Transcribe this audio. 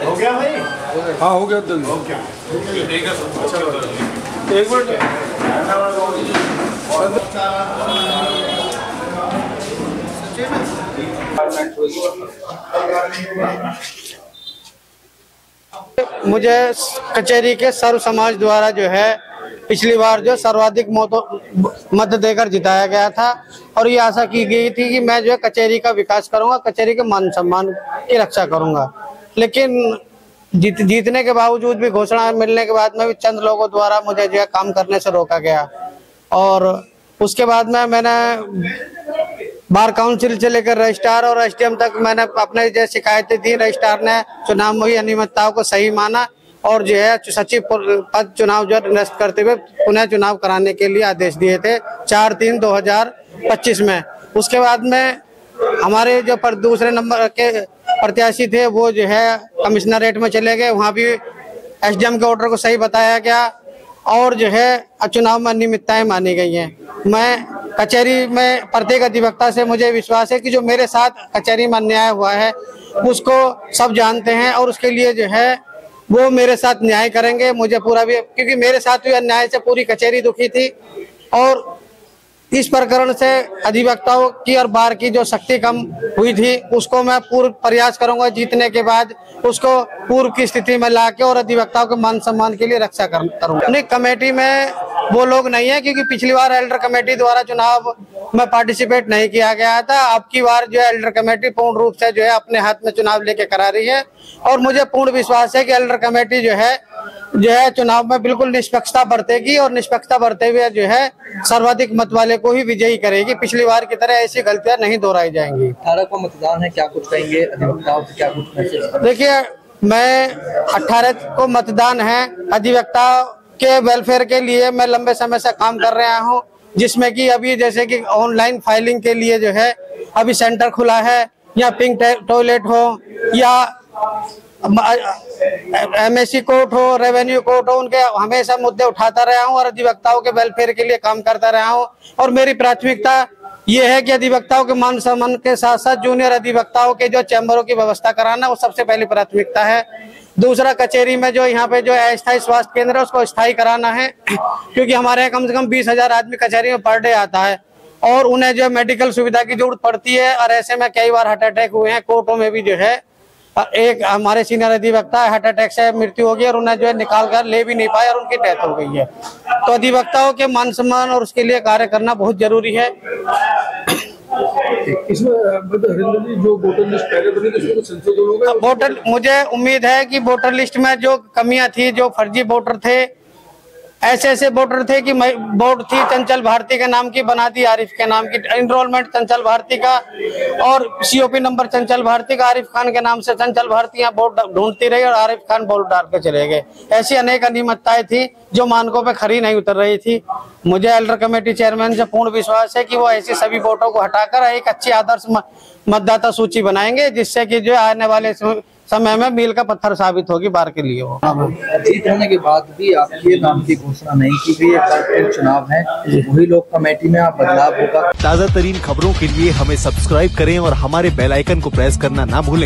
हो गया भाई? हाँ हो गया। एक मिनट मुझे कचहरी के सर्व समाज द्वारा जो है पिछली बार जो सर्वाधिक मत देकर जिताया गया था और ये आशा की गई थी कि मैं जो है कचहरी का विकास करूंगा, कचहरी के मान सम्मान की रक्षा करूंगा। लेकिन जीतने के बावजूद भी घोषणा मिलने के बाद में भी चंद लोगों द्वारा मुझे जो है काम करने से रोका गया और उसके बाद में मैंने बार काउंसिल से लेकर रजिस्ट्रार और एसडीएम तक मैंने अपने जो शिकायतें दी। रजिस्ट्रार ने चुनाव में हुई अनियमितताओं को सही माना और जो है सचिव पद चुनाव जो निरस्त करते हुए पुनः चुनाव कराने के लिए आदेश दिए थे 4/3/2025 में। उसके बाद में हमारे जो दूसरे नंबर के प्रत्याशी थे वो जो है कमिश्नरेट में चले गए, वहाँ भी एसडीएम के ऑर्डर को सही बताया गया और जो है चुनाव में अनियमितताएं मानी गई हैं। मैं कचहरी में प्रत्येक अधिवक्ता से मुझे विश्वास है कि जो मेरे साथ कचहरी में अन्याय हुआ है उसको सब जानते हैं और उसके लिए जो है वो मेरे साथ न्याय करेंगे। मुझे पूरा भी, क्योंकि मेरे साथ भी अन्याय से पूरी कचहरी दुखी थी और इस प्रकरण से अधिवक्ताओं की और बार की जो शक्ति कम हुई थी उसको मैं पूर्ण प्रयास करूंगा जीतने के बाद उसको पूर्व की स्थिति में लाके और अधिवक्ताओं के मान सम्मान के लिए रक्षा करूंगा। नहीं, कमेटी में वो लोग नहीं है क्योंकि पिछली बार एल्डर कमेटी द्वारा चुनाव में पार्टिसिपेट नहीं किया गया था। अब की बार जो है एल्डर कमेटी पूर्ण रूप से जो है अपने हाथ में चुनाव लेके करा रही है और मुझे पूर्ण विश्वास है कि एल्डर कमेटी जो है चुनाव में बिल्कुल निष्पक्षता बरतेगी और निष्पक्षता बरते हुए जो है सर्वाधिक मत वाले को ही विजयी करेगी। पिछली बार की तरह ऐसी गलतियां नहीं दोहराई जाएंगी। 18 को मतदान है, क्या कुछ कहेंगे अधिवक्ताओं से, क्या कुछ मैसेज? देखिए, मैं 18 को मतदान है, अधिवक्ता के वेलफेयर के लिए मैं लंबे समय से काम कर रहा हूं, जिसमें कि अभी जैसे कि ऑनलाइन फाइलिंग के लिए जो है अभी सेंटर खुला है या पिंक टॉयलेट हो या एमएससी कोर्ट हो, रेवेन्यू कोर्ट हो, उनके हमेशा मुद्दे उठाता रहा हूं और अधिवक्ताओं के वेलफेयर के लिए काम करता रहा हूं और मेरी प्राथमिकता ये है कि अधिवक्ताओं के मान सम्मान के साथ साथ जूनियर अधिवक्ताओं के जो चैम्बरों की व्यवस्था कराना वो सबसे पहली प्राथमिकता है। दूसरा, कचहरी में जो यहाँ पे जो अस्थायी स्वास्थ्य केंद्र है उसको स्थायी कराना है क्योंकि हमारे यहाँ कम से कम 20,000 आदमी कचहरी में पर डे आता है और उन्हें जो मेडिकल सुविधा की जरूरत पड़ती है और ऐसे में कई बार हार्ट अटैक हुए हैं। कोर्टों में भी जो है एक हमारे सीनियर अधिवक्ता हार्ट अटैक से मृत्यु हो गई और उन्हें जो है निकाल कर ले भी नहीं पाए और उनकी डेथ हो गई है। तो अधिवक्ताओं के मान सम्मान और उसके लिए कार्य करना बहुत जरूरी है। इसमें जो वोटर लिस्ट पहले बनी थी उसमें संशोधन होगा? वोटर, मुझे उम्मीद है कि वोटर लिस्ट में जो कमियां थी, जो फर्जी वोटर थे, ऐसे वोटर थे कि वोट थी चंचल भारती के नाम की बना दी आरिफ के नाम की, एनरोलमेंट चंचल भारती का और सीओपी नंबर चंचल भारती का, आरिफ खान के नाम से चंचल भारती यहाँ वोट ढूंढती रही और आरिफ खान वोट डाल के चले गए। ऐसी अनेक अनियमितताएं थी जो मानकों पे खरी नहीं उतर रही थी। मुझे एल्डर कमेटी चेयरमैन से पूर्ण विश्वास है कि वो ऐसी सभी वोटों को हटाकर एक अच्छी आदर्श मतदाता सूची बनाएंगे जिससे कि जो आने वाले समय में मील का पत्थर साबित होगी बार के लिए। वो जीत होने के बाद भी आपके नाम की घोषणा नहीं की गई, एक चुनाव है, वही लोग कमेटी में आप बदलाव होगा। ताज़ा तरीन खबरों के लिए हमें सब्सक्राइब करें और हमारे बेल आइकन को प्रेस करना ना भूलें।